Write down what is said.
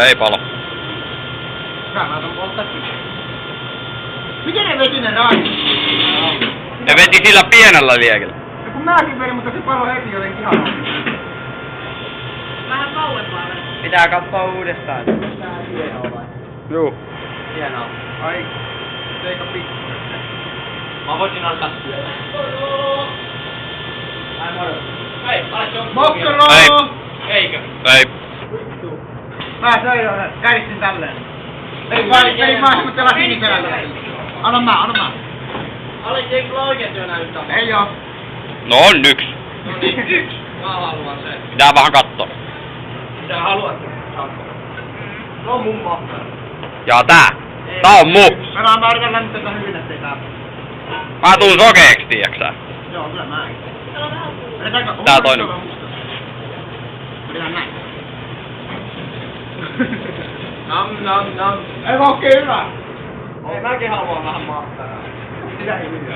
Ei palo. Hyvä, mä otan polttakin. Miten ne veti ne raakit? Ne veti sillä pienellä liekellä. Ja kun mäkin vedin, mutta se palo heti jotenkin ihan. Vähän kauempaa vedä. Pitää katsoa uudestaan. Tää hienoa vai? Juu. Hienoa. Ai, seika pikku. Mä voisin alkaa syödä. Ai moro. Hei, aletko on Mokkoro! Ei. Eikö? Ei. Mä söin jo, käristin tälleen. Ei vaan semmoisella sinisellä. Anna mä. Aletko kyllä oikein työnä yhtään? Ei oo. No on yksi. Yksi. Mä haluan sen. Pitää vähän katsoa. Mitä haluat? No mun mahtaa. Ja tää. Tää on mu. Mä yritän lämmittää hyvin, ettei tää. Mä tuun sokeeksi, tiiäksä. Joo, kyllä mä en. Täällä on vähän kuulua. Vedetäänkö? Tää toinen. Vedetään näin. Nam. Ei oo hyvä. Ei mäkin haluan vähän mahtaa. Sitä ei hyvä.